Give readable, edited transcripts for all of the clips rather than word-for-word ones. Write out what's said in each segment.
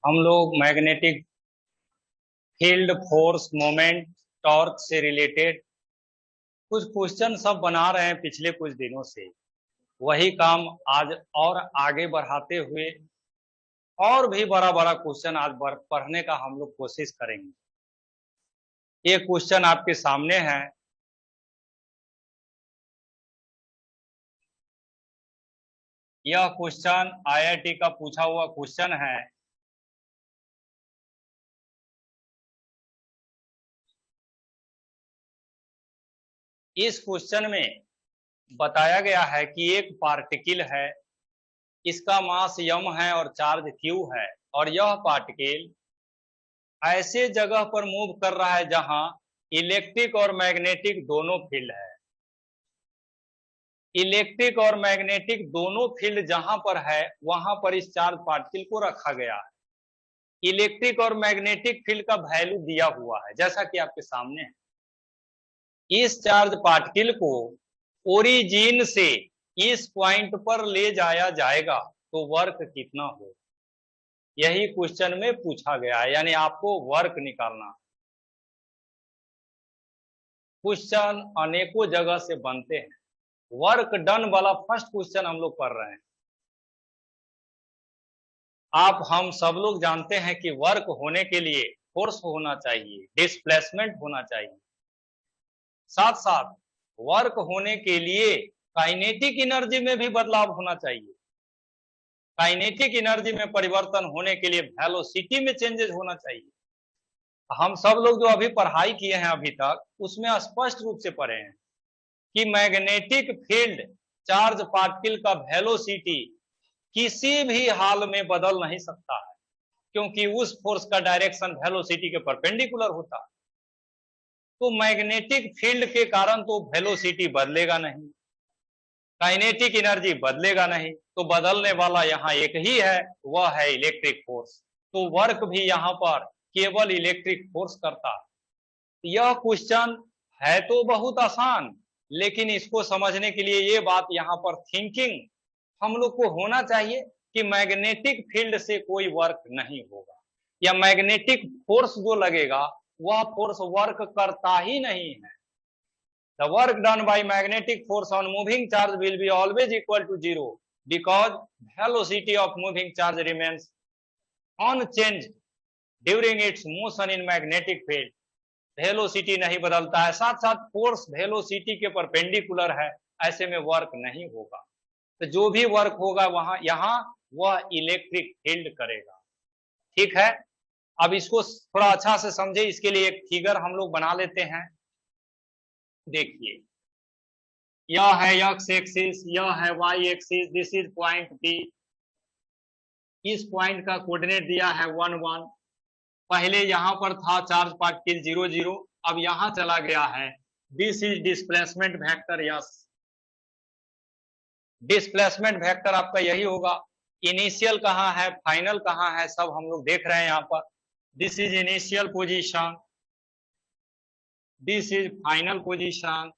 हम लोग magnetic field, force, moment, torque से रिलेटेड कुछ क्वेश्चन सब बना रहे हैं पिछले कुछ दिनों से। वही काम आज और आगे बढ़ाते हुए और भी बड़ा बड़ा क्वेश्चन आज पढ़ने का हम लोग कोशिश करेंगे। ये क्वेश्चन आपके सामने है। यह क्वेश्चन आईआईटी का पूछा हुआ क्वेश्चन है। इस क्वेश्चन में बताया गया है कि एक पार्टिकल है, इसका मास m है और चार्ज q है, और यह पार्टिकल ऐसे जगह पर मूव कर रहा है जहां इलेक्ट्रिक और मैग्नेटिक दोनों फील्ड है। इलेक्ट्रिक और मैग्नेटिक दोनों फील्ड जहां पर है वहां पर इस चार्ज पार्टिकल को रखा गया है। इलेक्ट्रिक और मैग्नेटिक फील्ड का वैल्यू दिया हुआ है जैसा कि आपके सामने है। इस चार्ज पार्टिकल को ओरिजिन से इस पॉइंट पर ले जाया जाएगा तो वर्क कितना हो, यही क्वेश्चन में पूछा गया है, यानी आपको वर्क निकालना। क्वेश्चन अनेकों जगह से बनते हैं। वर्क डन वाला फर्स्ट क्वेश्चन हम लोग पढ़ रहे हैं। हम सब लोग जानते हैं कि वर्क होने के लिए फोर्स होना चाहिए, डिस्प्लेसमेंट होना चाहिए, साथ साथ वर्क होने के लिए काइनेटिक एनर्जी में भी बदलाव होना चाहिए। काइनेटिक एनर्जी में परिवर्तन होने के लिए वेलोसिटी में चेंजेस होना चाहिए। हम सब लोग जो अभी पढ़ाई किए हैं अभी तक उसमें स्पष्ट रूप से पढ़े हैं कि मैग्नेटिक फील्ड चार्ज पार्टिकल का वेलोसिटी किसी भी हाल में बदल नहीं सकता है, क्योंकि उस फोर्स का डायरेक्शन वेलोसिटी के परपेंडिकुलर होता है। तो मैग्नेटिक फील्ड के कारण तो वेलोसिटी बदलेगा नहीं, काइनेटिक एनर्जी बदलेगा नहीं, तो बदलने वाला यहाँ एक ही है, वह है इलेक्ट्रिक फोर्स। तो वर्क भी यहाँ पर केवल इलेक्ट्रिक फोर्स करता है। यह क्वेश्चन है तो बहुत आसान, लेकिन इसको समझने के लिए ये बात यहाँ पर थिंकिंग हम लोग को होना चाहिए कि मैग्नेटिक फील्ड से कोई वर्क नहीं होगा, या मैग्नेटिक फोर्स जो लगेगा वह फोर्स वर्क करता ही नहीं है। The work done by magnetic force on moving charge will be always equal to zero because velocity of moving charge remains unchanged during its motion in magnetic field. Velocity नहीं बदलता है, साथ साथ force velocity के perpendicular है, ऐसे में work नहीं होगा। तो जो भी वर्क होगा वहां यहाँ वह इलेक्ट्रिक फील्ड करेगा। ठीक है, अब इसको थोड़ा अच्छा से समझे, इसके लिए एक फिगर हम लोग बना लेते हैं। देखिए, यह है x एक्सिस, यह है y axis, this is point P। इस पॉइंट का कोऑर्डिनेट दिया है 1 1। पहले यहां पर था चार्ज पार्टिकल 0 0, अब यहां चला गया है। This is displacement vector yes. Displacement vector आपका यही होगा। इनिशियल कहां है, फाइनल कहां है, सब हम लोग देख रहे हैं यहाँ पर। This is initial position, this is final position.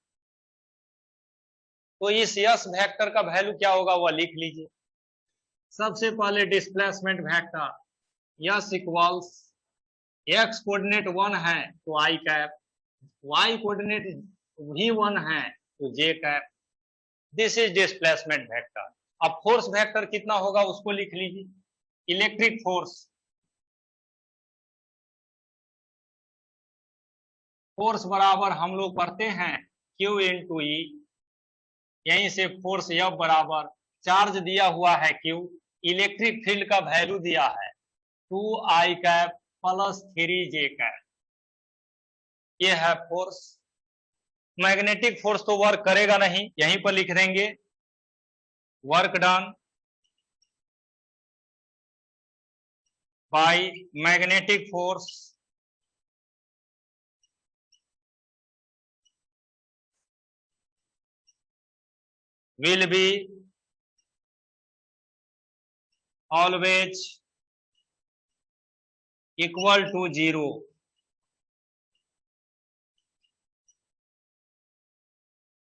तो इस यस वेक्टर का वैल्यू क्या होगा वह लिख लीजिए। सबसे पहले displacement vector yes equals, x coordinate 1 है तो आई कैप, वाई कोऑर्डिनेट भी 1 है तो J cap. This is displacement vector. अब फोर्स वेक्टर कितना होगा उसको लिख लीजिए। इलेक्ट्रिक फोर्स, फोर्स बराबर हम लोग पढ़ते हैं Q इंटू ई, यहीं से फोर्स F बराबर चार्ज दिया हुआ है Q, इलेक्ट्रिक फील्ड का वैल्यू दिया है 2I cap plus 3J cap. ये है फोर्स। मैग्नेटिक फोर्स तो वर्क करेगा नहीं, यहीं पर लिख देंगे work done by magnetic force will be always equal to 0।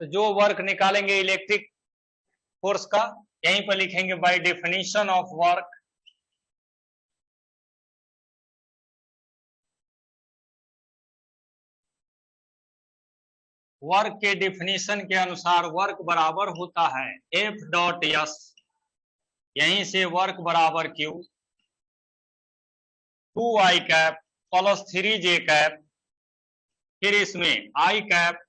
तो जो वर्क निकालेंगे इलेक्ट्रिक फोर्स का, यहीं पर लिखेंगे by definition of work work के डिफिनीशन के अनुसार वर्क बराबर होता है एफ डॉट एस, यहीं से वर्क बराबर क्यू 2 आई कैप प्लस 3 जे कैप, फिर इसमें आई कैप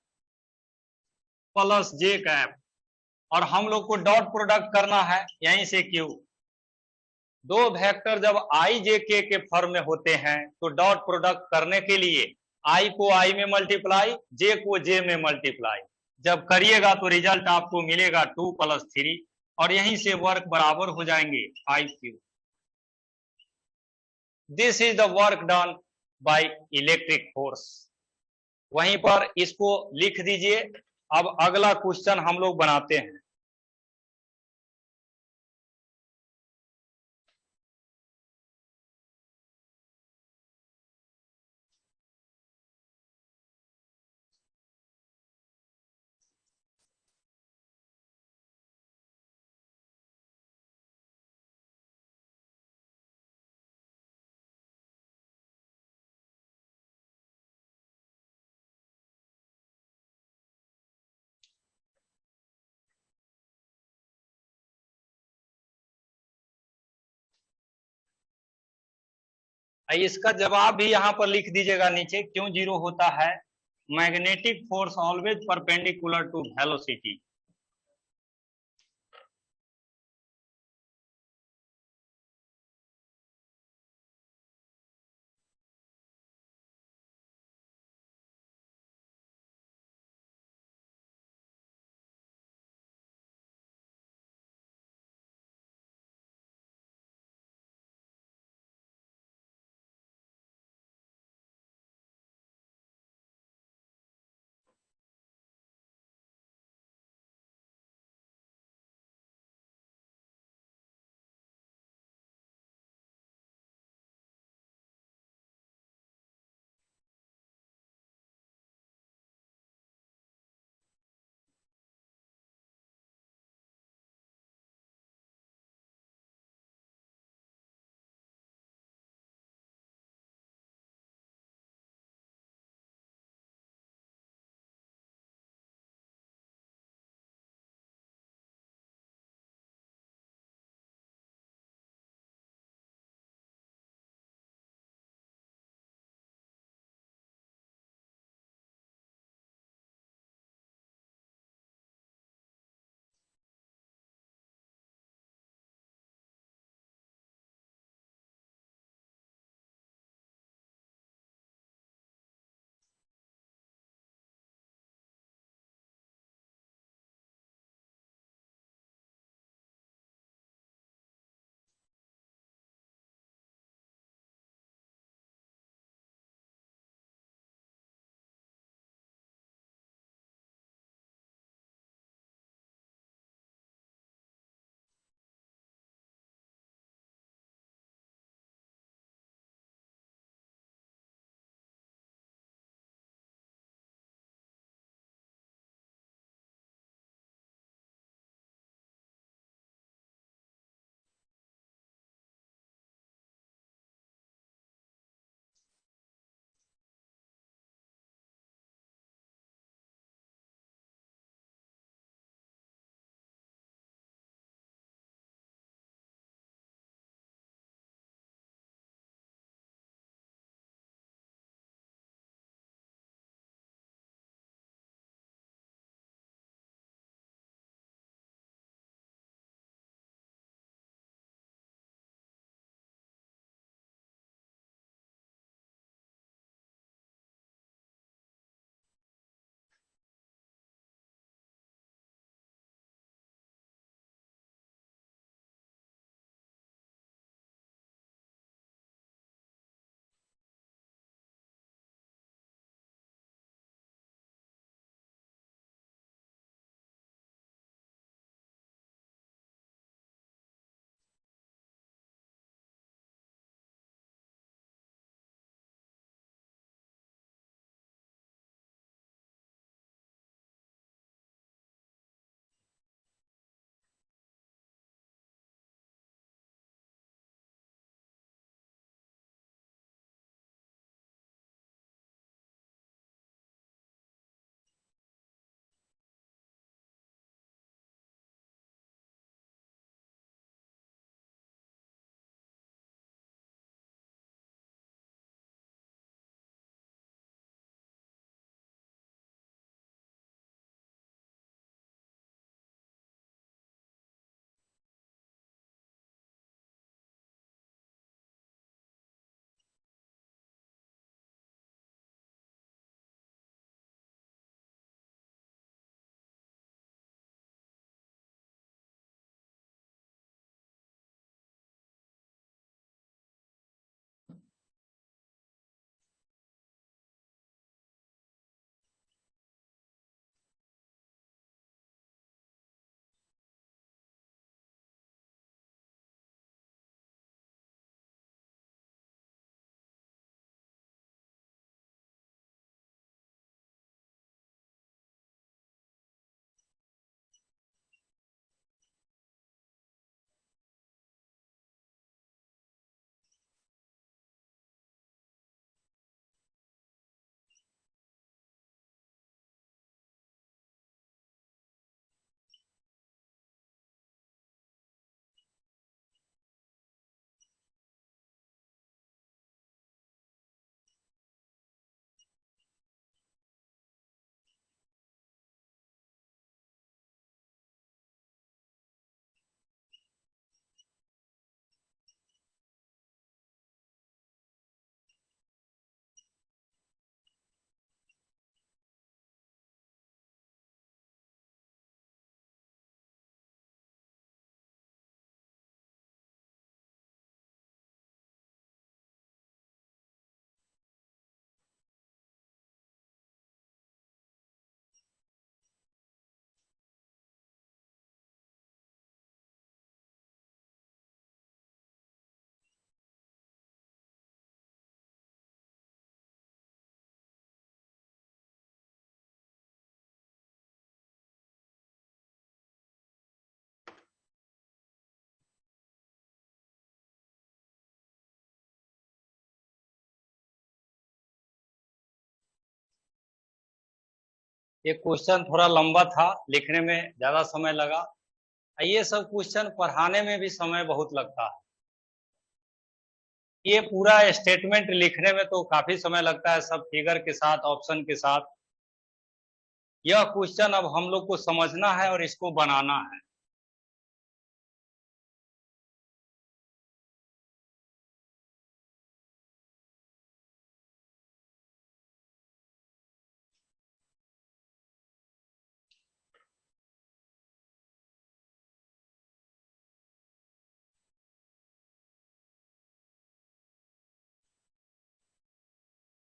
प्लस जे कैप, और हम लोग को डॉट प्रोडक्ट करना है यहीं से क्यू। दो वेक्टर जब आई जे के फॉर्म में होते हैं तो डॉट प्रोडक्ट करने के लिए आई को आई में मल्टीप्लाई, जे को जे में मल्टीप्लाई, जब करिएगा तो रिजल्ट आपको मिलेगा 2 + 3, और यहीं से वर्क बराबर हो जाएंगे 5Q। This is the work done by electric force. वहीं पर इसको लिख दीजिए। अब अगला क्वेश्चन हम लोग बनाते हैं। इसका जवाब भी यहां पर लिख दीजिएगा नीचे, क्यों जीरो होता है। Magnetic force always perpendicular to velocity. ये क्वेश्चन थोड़ा लंबा था, लिखने में ज्यादा समय लगा। ये सब क्वेश्चन पढ़ाने में भी समय बहुत लगता है। ये पूरा स्टेटमेंट लिखने में तो काफी समय लगता है, सब फिगर के साथ, ऑप्शन के साथ। यह क्वेश्चन अब हम लोग को समझना है और इसको बनाना है।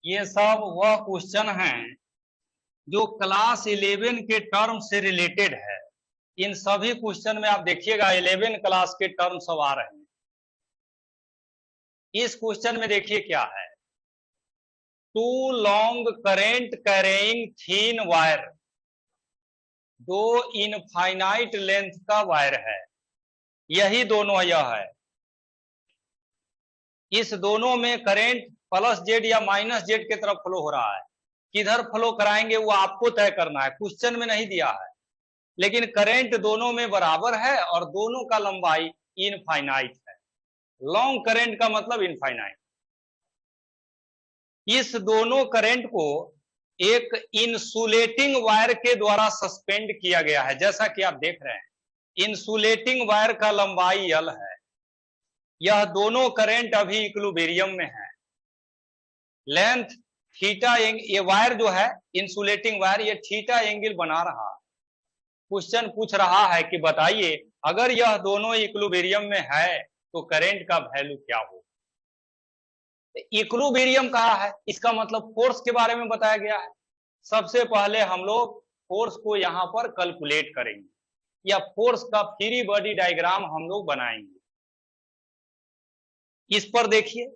ये सब वह क्वेश्चन हैं जो क्लास 11 के टर्म से रिलेटेड है। इन सभी क्वेश्चन में आप देखिएगा 11 क्लास के टर्म सब आ रहे हैं। इस क्वेश्चन में देखिए क्या है, two long current carrying thin wire, दो इनफाइनाइट लेंथ का वायर है। यही दोनों यह है, इस दोनों में करंट प्लस जेड या माइनस जेड की तरफ फ्लो हो रहा है। किधर फ्लो कराएंगे वो आपको तय करना है, क्वेश्चन में नहीं दिया है। लेकिन करंट दोनों में बराबर है और दोनों का लंबाई इनफाइनाइट है। लॉन्ग करंट का मतलब इनफाइनाइट। इस दोनों करंट को एक इंसुलेटिंग वायर के द्वारा सस्पेंड किया गया है, जैसा कि आप देख रहे हैं। इंसुलेटिंग वायर का लंबाई L है। यह दोनों करंट अभी इक्विलिब्रियम में है। लेंथ थीटा, ये वायर जो है इंसुलेटिंग वायर, ये थीटा एंगल बना रहा है। क्वेश्चन पूछ रहा है कि बताइए अगर यह दोनों इक्विलिब्रियम में है तो करंट का वैल्यू क्या हो। इक्विलिब्रियम कहा है, इसका मतलब फोर्स के बारे में बताया गया है। सबसे पहले हम लोग फोर्स को यहां पर कैलकुलेट करेंगे, या फोर्स का फ्री बॉडी डायग्राम हम लोग बनाएंगे। इस पर देखिए,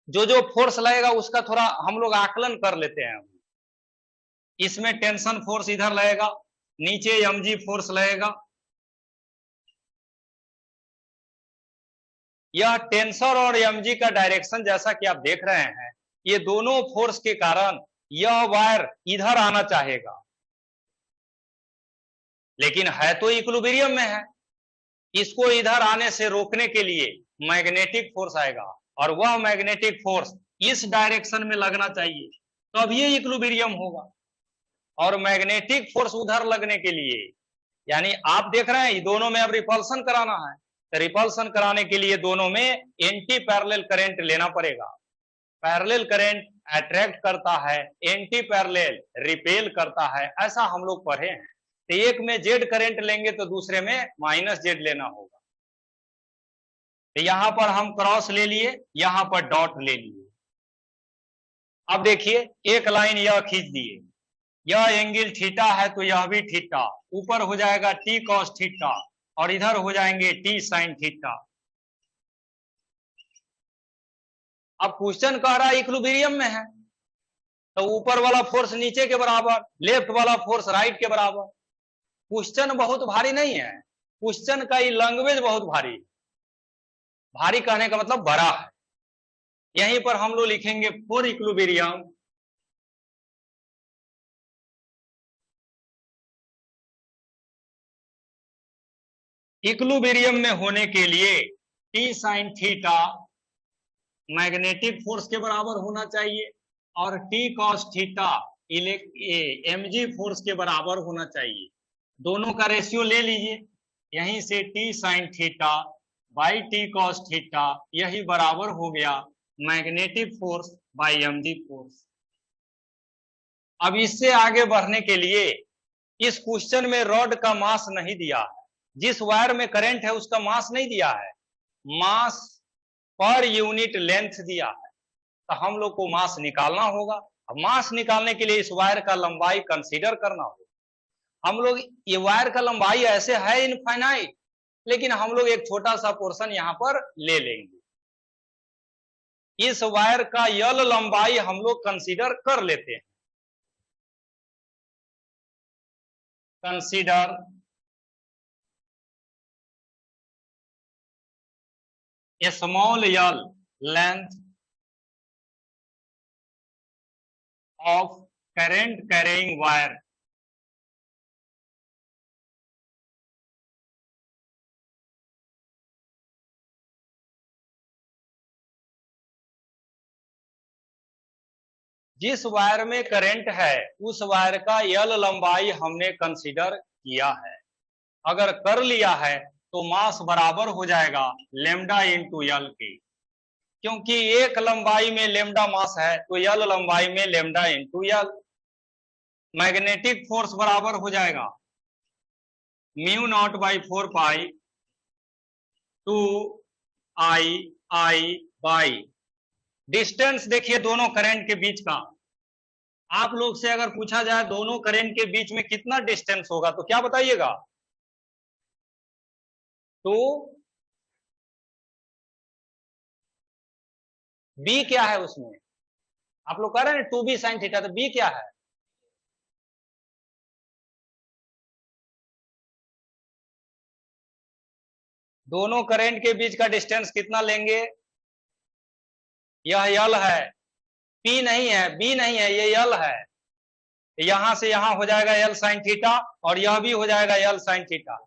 जो जो फोर्स लगेगा उसका थोड़ा हम लोग आकलन कर लेते हैं। इसमें टेंशन फोर्स इधर लगेगा, नीचे mg फोर्स लगेगा। यह टेंसर और mg का डायरेक्शन जैसा कि आप देख रहे हैं, ये दोनों फोर्स के कारण यह वायर इधर आना चाहेगा, लेकिन है तो इक्विलिब्रियम में है। इसको इधर आने से रोकने के लिए मैग्नेटिक फोर्स आएगा, और वह मैग्नेटिक फोर्स इस डायरेक्शन में लगना चाहिए, तब ये इक्विलिब्रियम होगा। और मैग्नेटिक फोर्स उधर लगने के लिए, यानी आप देख रहे हैं दोनों में अब रिपल्सन कराना है, तो रिपल्सन कराने के लिए दोनों में एंटी पैरेलल करंट लेना पड़ेगा। पैरेलल करंट अट्रैक्ट करता है, एंटी पैरेलल रिपेल करता है, ऐसा हम लोग पढ़े हैं। तो एक में जेड करंट लेंगे तो दूसरे में माइनस जेड लेना होगा। तो यहां पर हम क्रॉस ले लिए, यहां पर डॉट ले लिए। अब देखिए एक लाइन यह खींच दिए, यह एंगल थीटा है तो यह भी थीटा, ऊपर हो जाएगा टी कॉस थीटा और इधर हो जाएंगे टी साइन थीटा। अब क्वेश्चन कह रहा है इक्विलिब्रियम में है, तो ऊपर वाला फोर्स नीचे के बराबर, लेफ्ट वाला फोर्स राइट के बराबर। क्वेश्चन बहुत भारी नहीं है, क्वेश्चन का लैंग्वेज बहुत भारी। भारी कहने का मतलब बड़ा है। यहीं पर हम लोग लिखेंगे फॉर इक्विलिब्रियम इक्विलिब्रियम में होने के लिए T sine theta magnetic force के बराबर होना चाहिए और T cos theta mg force के बराबर होना चाहिए। दोनों का रेशियो ले लीजिए, यहीं से T sine theta by T cos theta, यही बराबर हो गया magnetic force by mg force. अब इससे आगे बढ़ने के लिए, इस क्वेश्चन में रॉड का मास नहीं दिया है, जिस वायर में करंट है उसका मास नहीं दिया है, मास पर यूनिट लेंथ दिया है। तो हम लोग को मास निकालना होगा। अब मास निकालने के लिए इस वायर का लंबाई कंसीडर करना होगा। हम लोग, ये वायर का लंबाई ऐसे है इनफाइनाइट, लेकिन हम लोग एक छोटा सा पोर्शन यहां पर ले लेंगे। इस वायर का यल लंबाई हम लोग कंसीडर कर लेते हैं। Consider small L length of current carrying wire. जिस वायर में करंट है उस वायर का यल लंबाई हमने कंसीडर किया है। अगर कर लिया है तो मास बराबर हो जाएगा लेमडा इंटू यल के, क्योंकि एक लंबाई में लेमडा मास है तो यल लंबाई में lambda into L. Magnetic force बराबर हो जाएगा mu naught by 4 pi 2 I by distance. देखिए दोनों करंट के बीच का, आप लोग से अगर पूछा जाए दोनों करंट के बीच में कितना डिस्टेंस होगा तो क्या बताइएगा? तो बी क्या है उसमें? आप लोग कह रहे हैं 2b sin थीटा, तो बी क्या है? दोनों करंट के बीच का डिस्टेंस कितना लेंगे? यह यल है, पी नहीं है, बी नहीं है, ये यल है। यहां से यहां हो जाएगा यल साइन थीटा और यह भी हो जाएगा यल साइन थीटा।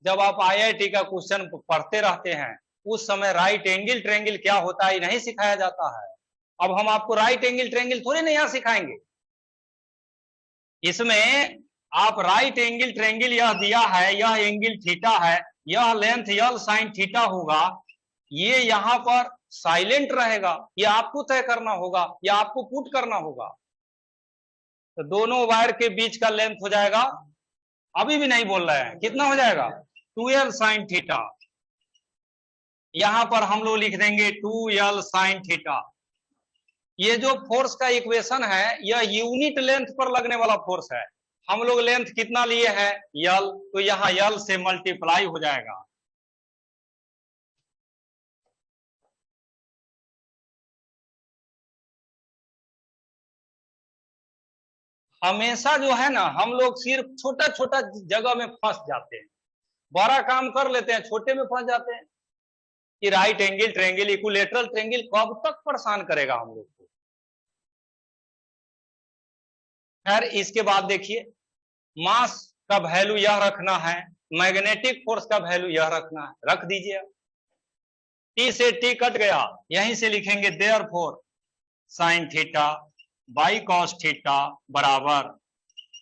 जब आप आईआईटी का क्वेश्चन पढ़ते रहते हैं उस समय राइट एंगल ट्रायंगल क्या होता है नहीं सिखाया जाता है। अब हम आपको राइट एंगल ट्रायंगल थोड़ी नहीं यहां सिखाएंगे। इसमें आप राइट एंगल ट्रायंगल यह दिया है, यह एंगल थीटा है, यह लेंथ यल साइन थीटा होगा, ये यहां पर साइलेंट रहेगा, ये आपको तय करना होगा या आपको पुट करना होगा। तो दोनों वायर के बीच का लेंथ हो जाएगा, अभी भी नहीं बोल रहे हैं, कितना हो जाएगा? 2l sine theta. यहां पर हम लोग लिख देंगे 2l साइन थीटा। ये जो फोर्स का इक्वेशन है यह यूनिट लेंथ पर लगने वाला फोर्स है। हम लोग लेंथ कितना लिए हैं? यल, तो यहां यल से मल्टीप्लाई हो जाएगा। हमेशा जो है ना हम लोग सिर्फ छोटा छोटा जगह में फंस जाते हैं, बड़ा काम कर लेते हैं, छोटे में फंस जाते हैं कि right angle triangle equilateral triangle कब तक परेशान करेगा हम लोग को। खैर इसके बाद देखिए मास का वैल्यू यह रखना है, मैग्नेटिक फोर्स का वैल्यू यह रखना है, रख दीजिए। टी से टी कट गया, यहीं से लिखेंगे therefore sine theta by cos theta बराबर,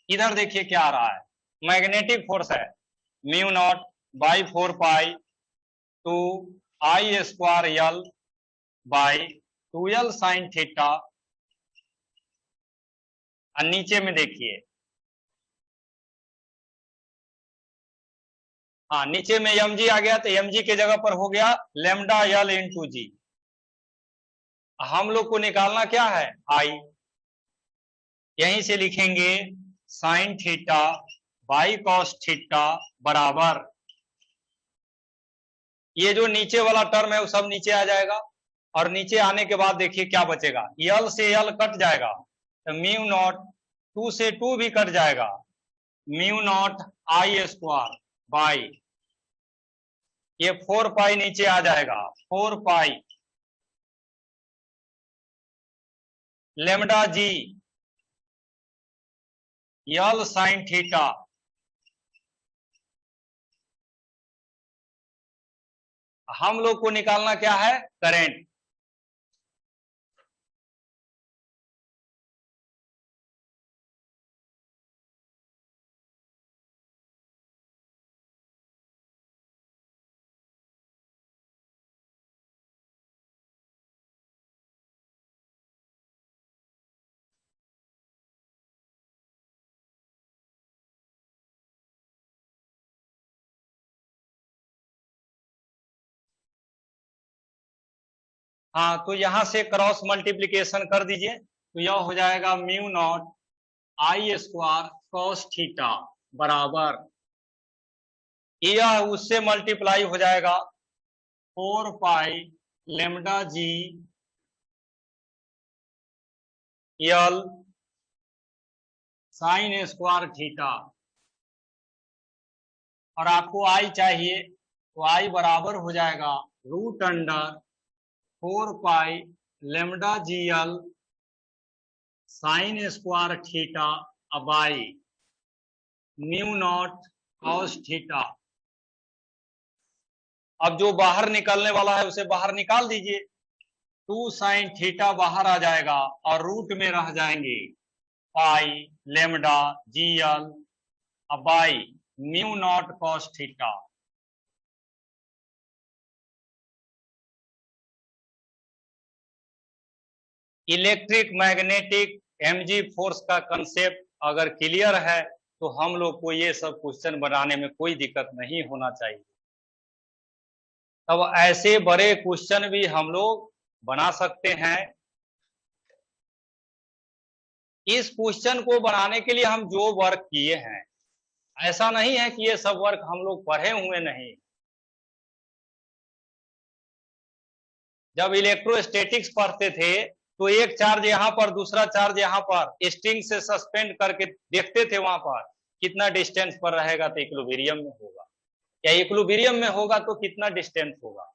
इधर देखिए क्या आ रहा है, मैग्नेटिक फोर्स है mu naught by 4 pi 2 I square L by 2l sine theta. और नीचे में देखिए, हाँ नीचे में mg आ गया तो mg के जगह पर हो गया लेमडा यल इंटू जी। हम लोग को निकालना क्या है? आई। यहीं से लिखेंगे sine theta by cos theta बराबर, ये जो नीचे वाला टर्म है वो सब नीचे आ जाएगा और नीचे आने के बाद देखिए क्या बचेगा, यल से यल कट जाएगा तो म्यू नॉट 2 से 2 भी कट जाएगा, mu naught I square by ये 4 पाई नीचे आ जाएगा 4 pi lambda g l sine theta. हम लोग को निकालना क्या है? करंट। हाँ तो यहां से क्रॉस मल्टीप्लीकेशन कर दीजिए तो यह हो जाएगा mu naught I square cos theta बराबर, यह उससे मल्टीप्लाई हो जाएगा 4 pi lambda g l sine square theta. और आपको आई चाहिए तो आई बराबर हो जाएगा root under 4 pi lambda g l sine square theta by mu not cos theta. अब जो बाहर निकलने वाला है उसे बाहर निकाल दीजिए। 2 साइन थीटा बाहर आ जाएगा और रूट में रह जाएंगे pi lambda g l by mu not cos theta. Electric magnetic mg force का कंसेप्ट अगर क्लियर है तो हम लोग को ये सब क्वेश्चन बनाने में कोई दिक्कत नहीं होना चाहिए। तब ऐसे बड़े क्वेश्चन भी हम लोग बना सकते हैं। इस क्वेश्चन को बनाने के लिए हम जो वर्क किए हैं, ऐसा नहीं है कि ये सब वर्क हम लोग पढ़े हुए नहीं। जब इलेक्ट्रोस्टैटिक्स पढ़ते थे तो एक चार्ज यहाँ पर दूसरा चार्ज यहाँ पर स्ट्रिंग से सस्पेंड करके देखते थे वहां पर कितना डिस्टेंस पर रहेगा तो इक्विलिब्रियम में होगा, या इक्विलिब्रियम में होगा तो कितना डिस्टेंस होगा।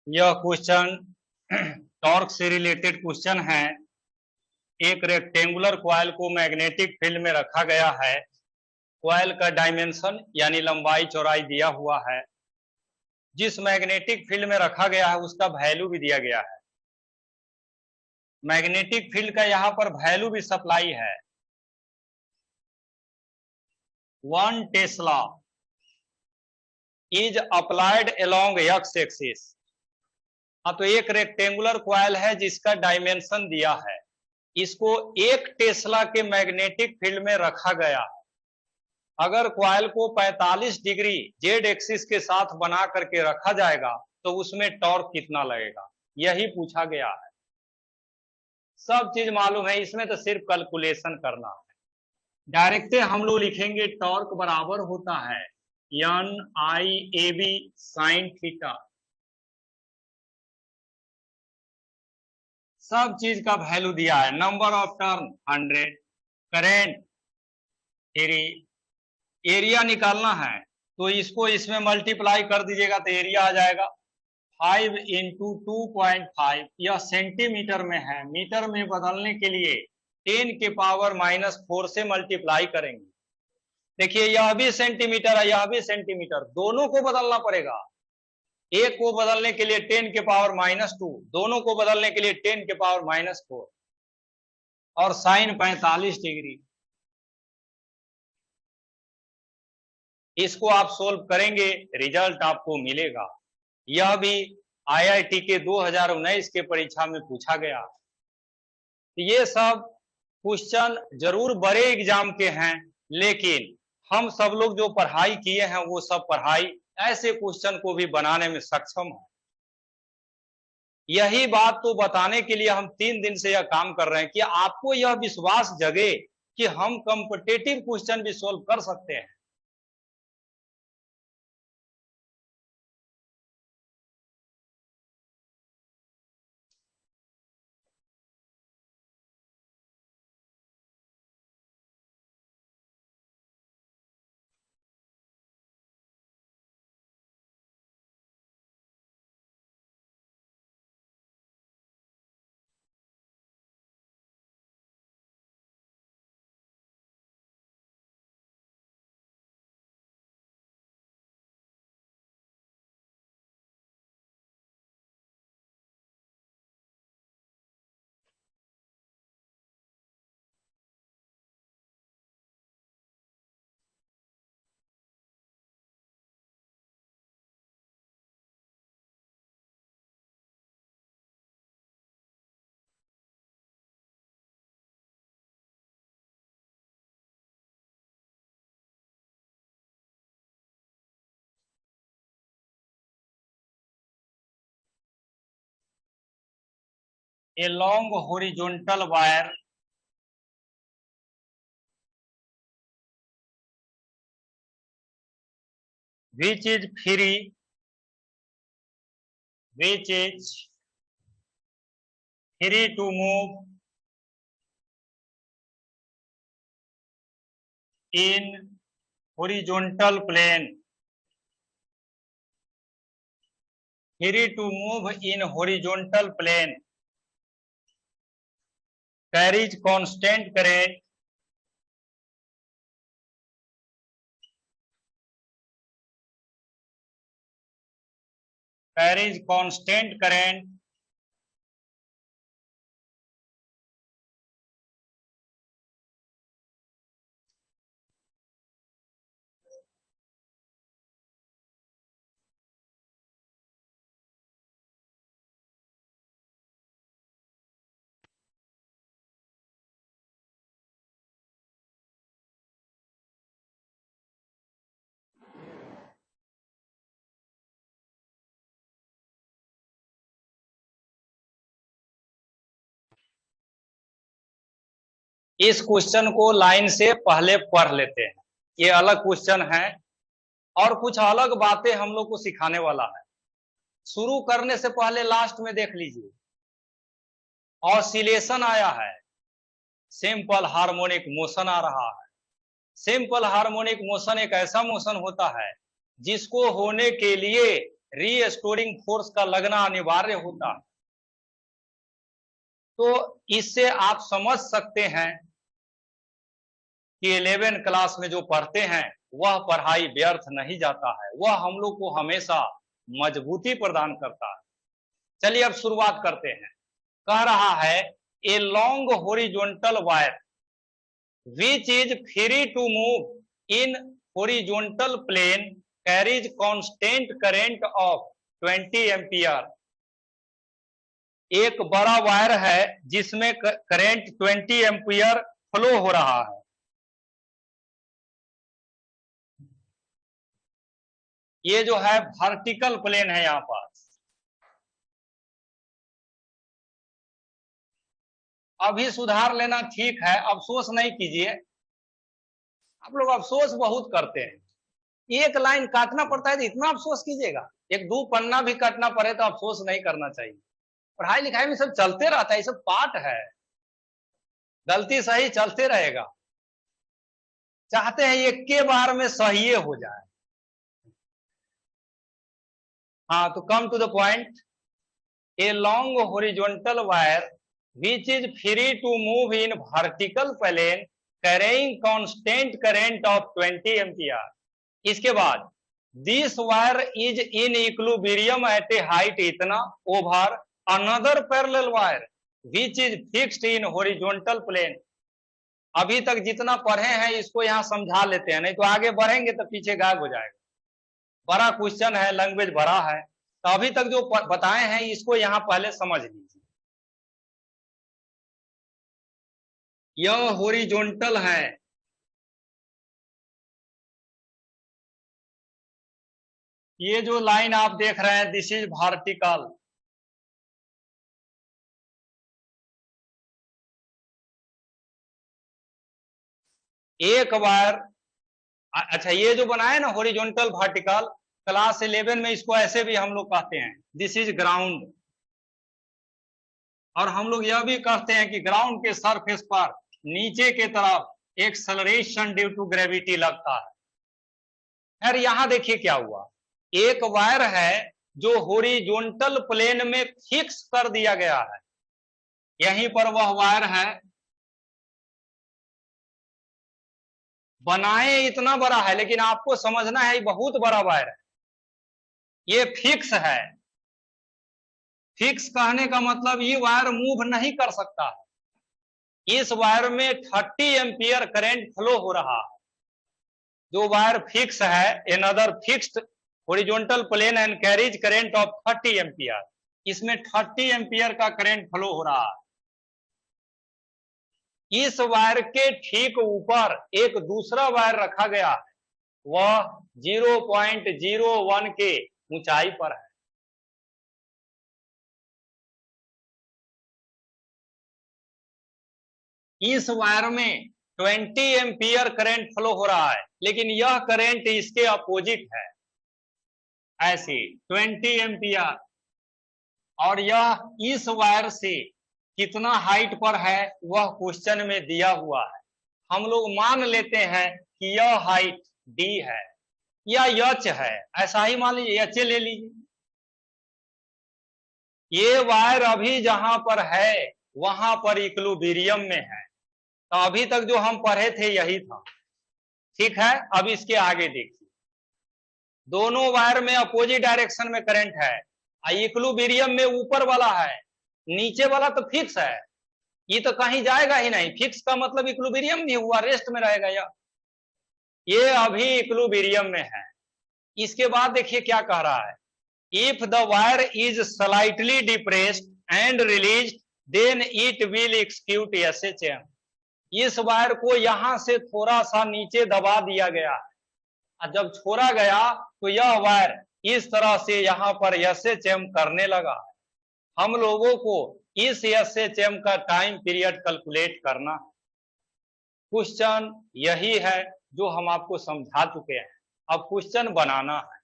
यह क्वेश्चन टॉर्क से रिलेटेड क्वेश्चन है। एक रेक्टेंगुलर कॉइल को मैग्नेटिक फील्ड में रखा गया है। कॉइल का डायमेंशन यानी लंबाई चौड़ाई दिया हुआ है। जिस मैग्नेटिक फील्ड में रखा गया है उसका वैल्यू भी दिया गया है। मैग्नेटिक फील्ड का यहां पर वैल्यू भी सप्लाई है। 1 Tesla is applied along x axis. हाँ, तो एक रेक्टेंगुलर कॉइल है जिसका डायमेंशन दिया है। इसको 1 टेस्ला के मैग्नेटिक फील्ड में रखा गया है। अगर कॉइल को 45 डिग्री जेड एक्सिस के साथ बना करके रखा जाएगा तो उसमें टॉर्क कितना लगेगा, यही पूछा गया है। सब चीज मालूम है, इसमें तो सिर्फ कैलकुलेशन करना है। डायरेक्ट हम लोग लिखेंगे टॉर्क बराबर होता है NIAB साइन थीटा। सब चीज का वैल्यू दिया है। Number of turn 100, current 3, area निकालना है तो इसको इसमें मल्टीप्लाई कर दीजिएगा तो एरिया आ जाएगा 5 इंटू 2.5। यह सेंटीमीटर में है, मीटर में बदलने के लिए 10 के पावर -4 से मल्टीप्लाई करेंगे। देखिए यह भी सेंटीमीटर है, यह भी सेंटीमीटर, दोनों को बदलना पड़ेगा। एक को बदलने के लिए 10 के पावर -2, दोनों को बदलने के लिए 10 के पावर -4 और साइन 45 डिग्री। इसको आप सोल्व करेंगे, रिजल्ट आपको मिलेगा। यह भी IIT के 2019 के परीक्षा में पूछा गया। ये सब क्वेश्चन जरूर बड़े एग्जाम के हैं, लेकिन हम सब लोग जो पढ़ाई किए हैं वो सब पढ़ाई ऐसे क्वेश्चन को भी बनाने में सक्षम है। यही बात तो बताने के लिए हम 3 दिन से यह काम कर रहे हैं कि आपको यह विश्वास जगे कि हम कॉम्पिटिटिव क्वेश्चन भी सोल्व कर सकते हैं। A long horizontal wire which is free to move in horizontal plane, carries constant current इस क्वेश्चन को लाइन से पहले पढ़ लेते हैं, ये अलग क्वेश्चन है और कुछ अलग बातें हम लोग को सिखाने वाला है। शुरू करने से पहले लास्ट में देख लीजिए, ऑसिलेशन आया है, सिंपल हार्मोनिक मोशन आ रहा है। सिंपल हार्मोनिक मोशन एक ऐसा मोशन होता है जिसको होने के लिए रीस्टोरिंग फोर्स का लगना अनिवार्य होता है। तो इससे आप समझ सकते हैं कि 11 क्लास में जो पढ़ते हैं वह पढ़ाई व्यर्थ नहीं जाता है, वह हम लोग को हमेशा मजबूती प्रदान करता है। चलिए अब शुरुआत करते हैं। कह रहा है ए long horizontal wire which is free to move in horizontal plane carries constant current of 20 ampere. एक बड़ा वायर है जिसमें करंट 20 एम्पियर फ्लो हो रहा है। ये जो है वर्टिकल प्लेन है, यहां पर अभी सुधार लेना ठीक है, अफसोस नहीं कीजिए। आप लोग अफसोस बहुत करते हैं, एक लाइन काटना पड़ता है तो इतना अफसोस कीजिएगा, एक दो पन्ना भी काटना पड़े तो अफसोस नहीं करना चाहिए। पढ़ाई लिखाई में सब चलते रहता है, ये सब पाठ है, गलती सही चलते रहेगा। चाहते हैं एक के बार में सही हो जाए। हाँ, तो come to the point. A long horizontal wire which is free to move in vertical plane carrying constant current of 20 ampere। इसके बाद this wire is in equilibrium at a height इतना over another parallel wire which is fixed in horizontal plane। अभी तक जितना पढ़े हैं इसको यहाँ समझा लेते हैं, नहीं तो आगे बढ़ेंगे तो पीछे गायब हो जाएगा। बड़ा क्वेश्चन है, लैंग्वेज बड़ा है, तो अभी तक जो बताए हैं इसको यहाँ पहले समझ लीजिए। यह हॉरिजॉन्टल है, ये जो लाइन आप देख रहे हैं दिस इज वर्टिकल। एक वायर, अच्छा ये जो बनाए ना हॉरिजॉन्टल वर्टिकल, क्लास 11 में इसको ऐसे भी हम लोग कहते हैं, दिस इज ग्राउंड। और हम लोग यह भी कहते हैं कि ग्राउंड के सरफेस पर नीचे के तरफ एक्सेलरेशन ड्यू टू ग्रेविटी लगता है। खैर यहां देखिए क्या हुआ, एक वायर है जो हॉरिजॉन्टल प्लेन में फिक्स कर दिया गया है, यहीं पर वह वायर है, बनाए इतना बड़ा है लेकिन आपको समझना है बहुत बड़ा वायर है, ये फिक्स है। फिक्स कहने का मतलब ये वायर मूव नहीं कर सकता है। इस वायर में 30 एम्पियर करंट फ्लो हो रहा है। जो वायर फिक्स है, another fixed horizontal plane and carries current of 30 ampere, इसमें 30 एम्पियर का करंट फ्लो हो रहा है। इस वायर के ठीक ऊपर एक दूसरा वायर रखा गया है, वह 0.01 के ऊंचाई पर है। इस वायर में 20 एम्पियर करंट फ्लो हो रहा है, लेकिन यह करंट इसके अपोजिट है, ऐसे 20 एम्पियर। और यह इस वायर से कितना हाइट पर है वह क्वेश्चन में दिया हुआ है। हम लोग मान लेते हैं कि यह हाइट d है या h है, ऐसा ही मान लीजिए, h ले लीजिए। ये वायर अभी जहां पर है वहां पर इक्विलिब्रियम में है, तो अभी तक जो हम पढ़े थे यही था, ठीक है। अब इसके आगे देखिए, दोनों वायर में अपोजिट डायरेक्शन में करंट है, इक्विलिब्रियम में ऊपर वाला है, नीचे वाला तो फिक्स है, ये तो कहीं जाएगा ही नहीं। फिक्स का मतलब इक्विलिब्रियम नहीं हुआ, रेस्ट में रहेगा। ये अभी इक्विलिब्रियम में है। इसके बाद देखिए क्या कह रहा है, if the wire is slightly depressed and released then it will execute SHM। इस वायर को यहां से थोड़ा सा नीचे दबा दिया गया है, और जब छोड़ा गया तो यह वायर इस तरह से यहां पर SHM करने लगा। हम लोगों को इस SHM का टाइम पीरियड कैलकुलेट करना। क्वेश्चन यही है जो हम आपको समझा चुके हैं, अब क्वेश्चन बनाना है।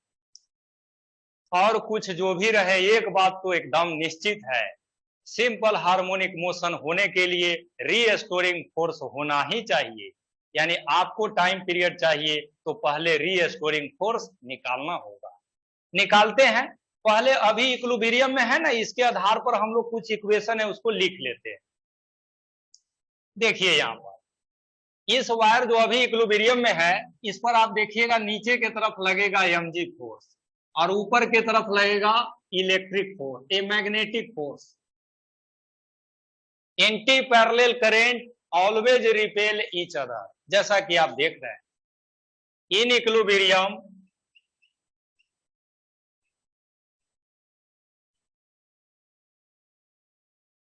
और कुछ जो भी रहे, एक बात तो एकदम निश्चित है, सिंपल हार्मोनिक मोशन होने के लिए रीस्टोरिंग फोर्स होना ही चाहिए। यानी आपको टाइम पीरियड चाहिए तो पहले रीस्टोरिंग फोर्स निकालना होगा। निकालते हैं पहले, अभी इक्विलिब्रियम में है ना, इसके आधार पर हम लोग कुछ इक्वेशन है उसको लिख लेते हैं। देखिए यहां पर इस वायर जो अभी इक्विलिब्रियम में है, इस पर आप देखिएगा नीचे की तरफ लगेगा mg फोर्स और ऊपर की तरफ लगेगा electric force, a magnetic force. Anti parallel current always repel each other, जैसा कि आप देख रहे हैं इन इक्विलिब्रियम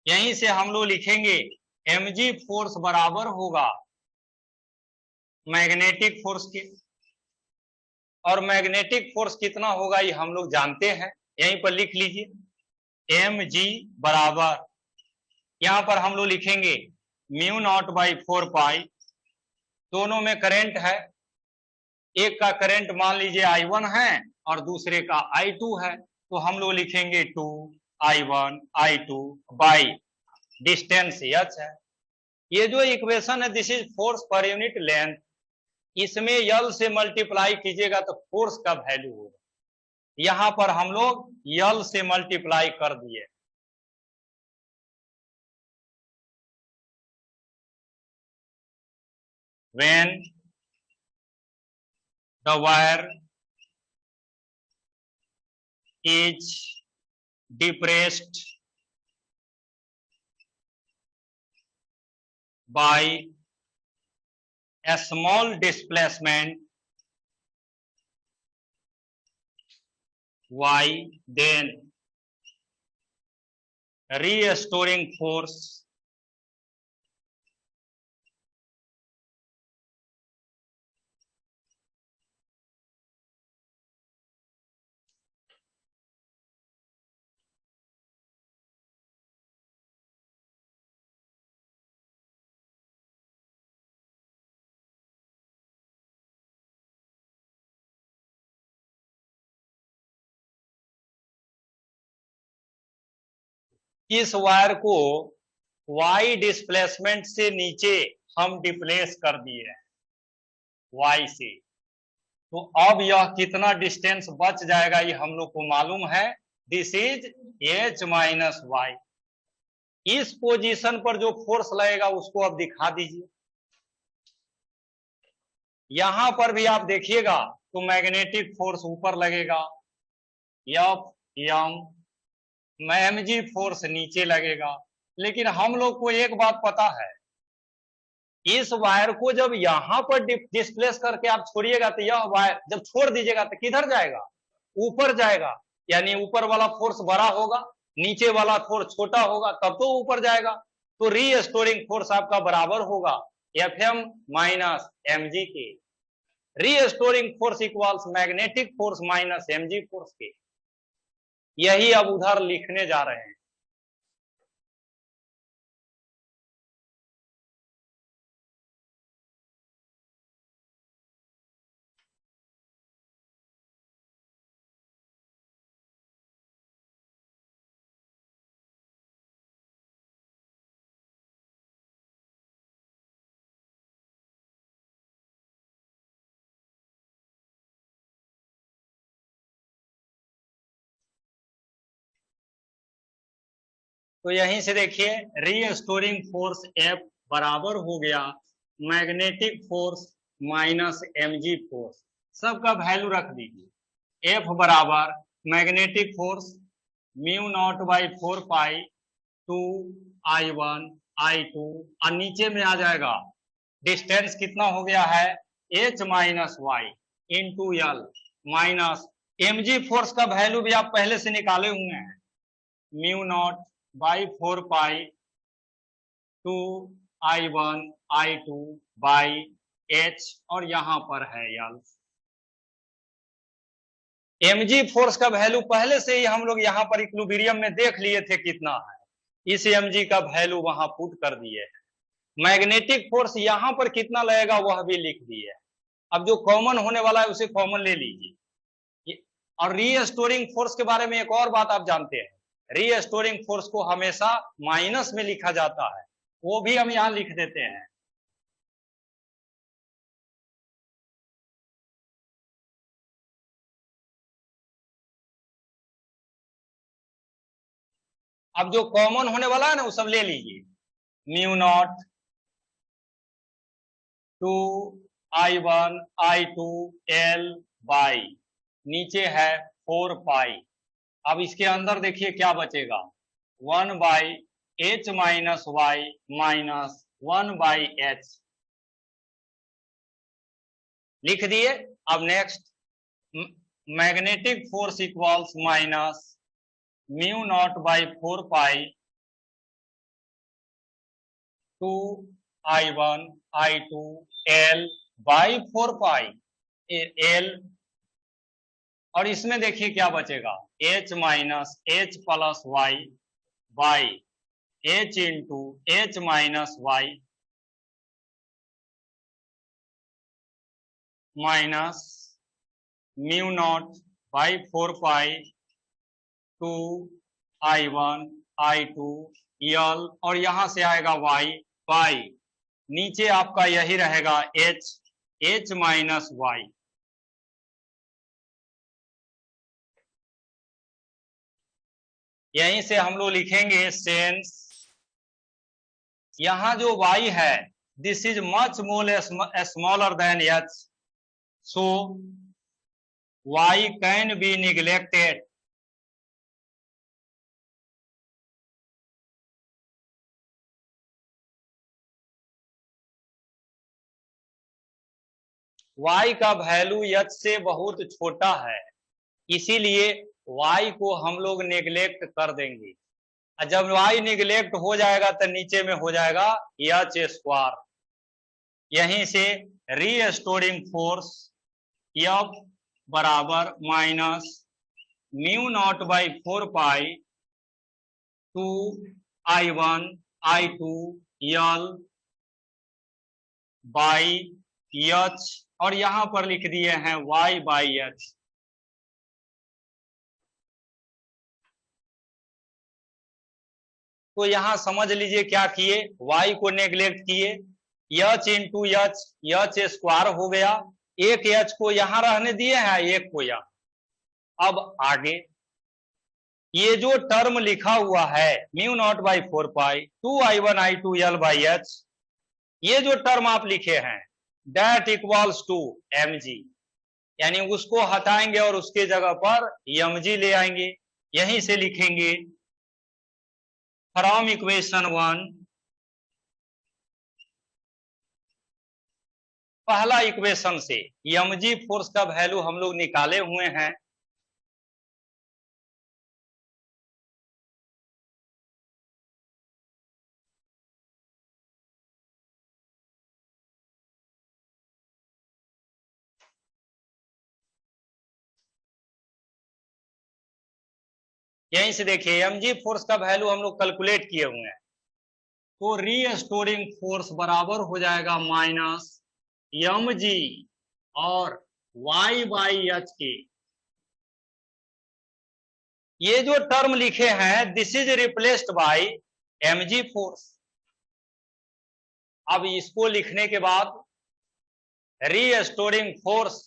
यहीं से हम लोग लिखेंगे mg फोर्स बराबर होगा मैग्नेटिक फोर्स के, और मैग्नेटिक फोर्स कितना होगा ये हम लोग जानते हैं, यहीं पर लिख लीजिए mg बराबर, यहां पर हम लोग लिखेंगे म्यू नॉट बाई 4 पाई, दोनों में करंट है, एक का करंट मान लीजिए I1 है और दूसरे का I2 है, तो हम लोग लिखेंगे 2I1 I2 by distance h है। ये जो इक्वेशन है this is force per unit length, इसमें L से मल्टीप्लाई कीजिएगा तो फोर्स का वैल्यू होगा। यहां पर हम लोग L से मल्टीप्लाई कर दिए, when the wire is depressed by a small displacement y, then restoring force इस वायर को y डिस्प्लेसमेंट से नीचे हम डिप्लेस कर दिए हैं y से, तो अब यह कितना डिस्टेंस बच जाएगा ये हम लोग को मालूम है, this is h minus Y. इस पोजीशन पर जो फोर्स लगेगा उसको अब दिखा दीजिए। यहां पर भी आप देखिएगा तो मैग्नेटिक फोर्स ऊपर लगेगा F m, mg फोर्स नीचे लगेगा। लेकिन हम लोग को एक बात पता है, इस वायर को जब यहां पर डिस्प्लेस करके आप छोड़िएगा तो यह वायर जब छोड़ दीजिएगा तो किधर जाएगा, ऊपर जाएगा। यानी ऊपर वाला फोर्स बड़ा होगा, नीचे वाला फोर्स छोटा होगा, तब तो ऊपर जाएगा। तो रीस्टोरिंग फोर्स आपका बराबर होगा Fm माइनस mg के। Restoring force equals magnetic force minus mg force के। यही अब उधर लिखने जा रहे हैं। तो यहीं से देखिए रीस्टोरिंग फोर्स F बराबर हो गया magnetic force minus mg force. सबका वैल्यू रख दीजिए। F बराबर magnetic force mu naught by 4 pi 2I1 I2, और नीचे में आ जाएगा डिस्टेंस कितना हो गया है h minus Y into L minus mg force का वैल्यू भी आप पहले से निकाले हुए हैं, mu naught by 4 pi 2I1 I2 by h, और यहां पर है यल। mg फोर्स का वैल्यू पहले से ही हम लोग यहां पर इक्विलिब्रियम में देख लिए थे कितना है, इस mg का वैल्यू वहां पुट कर दिए है। मैग्नेटिक फोर्स यहां पर कितना लगेगा वह भी लिख दिए। अब जो कॉमन होने वाला है उसे कॉमन ले लीजिए। और रीस्टोरिंग फोर्स के बारे में एक और बात आप जानते हैं, रीस्टोरिंग फोर्स को हमेशा माइनस में लिखा जाता है, वो भी हम यहां लिख देते हैं। अब जो कॉमन होने वाला है ना वो सब ले लीजिए। Mu naught 2 I1 I2 L by, नीचे है 4 पाई। अब इसके अंदर देखिए क्या बचेगा, 1 by H minus Y minus 1 by H लिख दिए। अब next, magnetic force equals minus mu naught by 4 pi 2 I1 I2 L by 4 pi L। और इसमें देखिए क्या बचेगा, H minus H plus Y by H into H minus Y minus mu naught by 4 pi 2 I1 I2 L, और यहां से आएगा y पाई, नीचे आपका यही रहेगा H माइनस वाई। यहीं से हम लोग लिखेंगे सेंस, यहां जो y है this is much more smaller than h, so y can be neglected. y का वैल्यू h से बहुत छोटा है, इसीलिए y को हम लोग नेग्लेक्ट कर देंगे। जब y निगलेक्ट हो जाएगा तो नीचे में हो जाएगा एच स्क्वायर। यहीं से रीस्टोरिंग फोर्स F बराबर minus mu naught by 4 pi 2 I1 I2 L by H, और यहां पर लिख दिए हैं y बाई H। तो यहां समझ लीजिए क्या किए, y को नेग्लेक्ट किए, H इंटू H स्क्वायर हो गया, एक H को यहां रहने दिए हैं, एक को यहां। अब आगे ये जो टर्म लिखा हुआ है mu naught by 4 pi 2 I1 I2 L by H, ये जो टर्म आप लिखे हैं दैट इक्वल्स टू mg, यानी उसको हटाएंगे और उसके जगह पर mg ले आएंगे। यहीं से लिखेंगे फ्रॉम इक्वेशन 1, पहला इक्वेशन से mg फोर्स का वैल्यू हम लोग निकाले हुए हैं। यहीं से देखिए mg फोर्स का वैल्यू हम लोग कैलकुलेट किए हुए हैं, तो रीस्टोरिंग फोर्स बराबर हो जाएगा माइनस mg और y बाई h के। ये जो टर्म लिखे हैं this is replaced by mg force. अब इसको लिखने के बाद रीस्टोरिंग फोर्स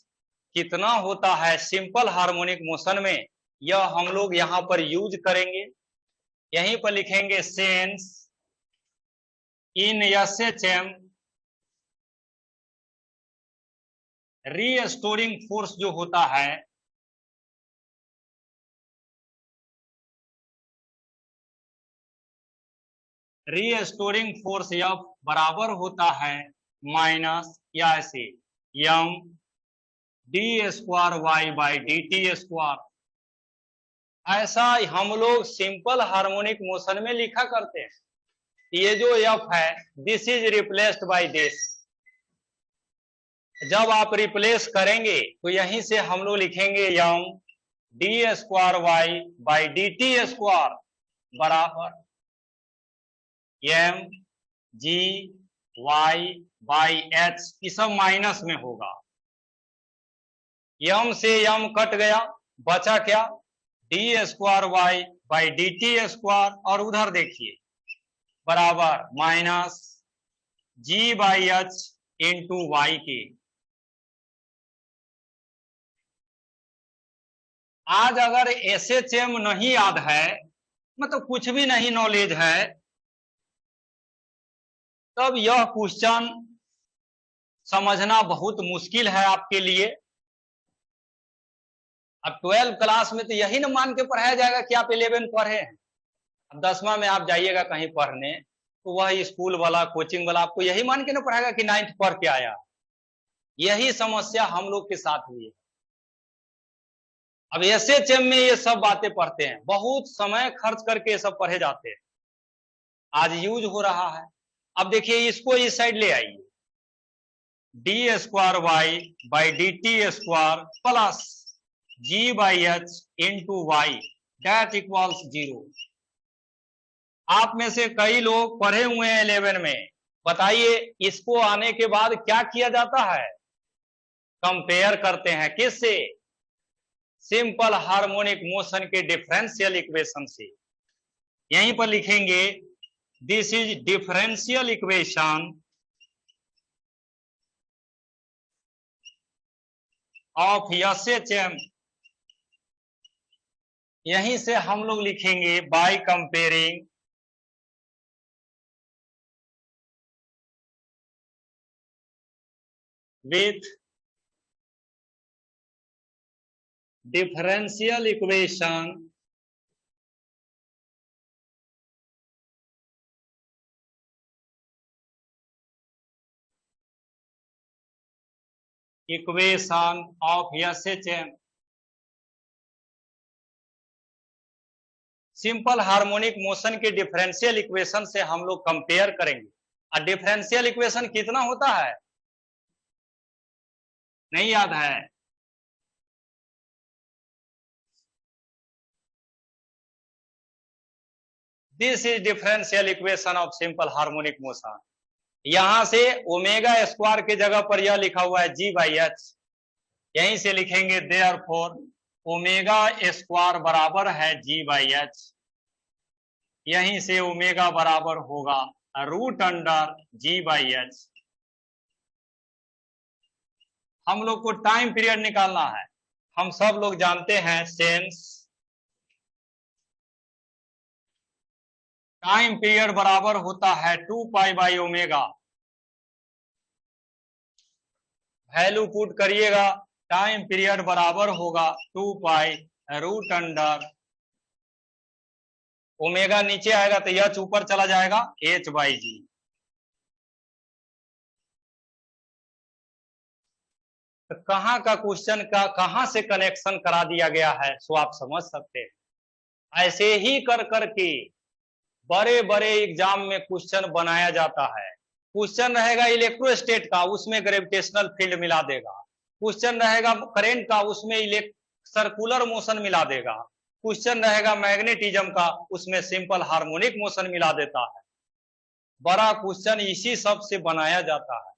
कितना होता है सिंपल हार्मोनिक मोशन में, यह हम लोग यहां पर यूज करेंगे। यहीं पर लिखेंगे sense in SHM restoring force जो होता है रीस्टोरिंग फोर्स F बराबर होता है माइनस या ऐसे m D square Y by D T square. ऐसा हम लोग सिंपल हार्मोनिक मोशन में लिखा करते हैं। ये जो F है this is replaced by this. जब आप रिप्लेस करेंगे तो यहीं से हम लोग लिखेंगे m D square Y by D T square बराबर m g Y by H, ये सब माइनस में होगा। यम से यम कट गया, बचा क्या, D square Y by D T square, और उधर देखिए बराबर minus G by H into Y के। आज अगर एसएचएम नहीं याद है, मतलब कुछ भी नहीं नॉलेज है, तब यह क्वेश्चन समझना बहुत मुश्किल है आपके लिए। अब 12 क्लास में तो यही ना मान के पढ़ाया जाएगा कि आप 11 पढ़े हैं। अब 10वां में आप जाइएगा कहीं पढ़ने, तो वह स्कूल वाला कोचिंग वाला आपको यही मान के ना पढ़ाएगा कि 9th पढ़ के आया। यही समस्या हम लोग के साथ हुई है। अब एसएचएम में ये सब बातें पढ़ते हैं, बहुत समय खर्च करके ये सब पढ़े जाते हैं, आज यूज हो रहा है। अब देखिए इसको इस साइड ले आइए, D square Y by D T square plus G by H into Y डेट इक्वल्स 0। आप में से कई लोग पढ़े हुए हैं 11 में, बताइए इसको आने के बाद क्या किया जाता है, कंपेयर करते हैं किससे, सिंपल हार्मोनिक मोशन के डिफरेंशियल इक्वेशन से। यहीं पर लिखेंगे this is differential equation of SHM. यहीं से हम लोग लिखेंगे by comparing with differential equation of SHM. Simple harmonic motion के डिफरेंशियल इक्वेशन से हम लोग कंपेयर करेंगे। और डिफरेंशियल इक्वेशन कितना होता है, नहीं याद है, this is differential equation of simple harmonic motion. यहां से ओमेगा स्क्वायर के जगह पर यह लिखा हुआ है जी बाई एच, यहीं से लिखेंगे देयरफॉर ओमेगा स्क्वायर बराबर है जी बाई एच। यहीं से ओमेगा बराबर होगा root under G by H. हम लोग को टाइम पीरियड निकालना है। हम सब लोग जानते हैं सेंस टाइम पीरियड बराबर होता है 2 pi by omega. Value put करिएगा, टाइम पीरियड बराबर होगा 2 पाई रूट अंडर ओमेगा, नीचे आएगा तो एच ऊपर चला जाएगा एच बाई जी। तो कहां का क्वेश्चन का कहां से कनेक्शन करा दिया गया है, सो आप समझ सकते हैं। ऐसे ही कर करके बड़े बड़े एग्जाम में क्वेश्चन बनाया जाता है। क्वेश्चन रहेगा इलेक्ट्रोस्टेट का, उसमें ग्रेविटेशनल फील्ड मिला देगा। क्वेश्चन रहेगा करंट का, उसमें सर्कुलर मोशन मिला देगा। क्वेश्चन रहेगा मैग्नेटिज्म का, उसमें सिंपल हार्मोनिक मोशन मिला देता है। बड़ा क्वेश्चन इसी सब से बनाया जाता है।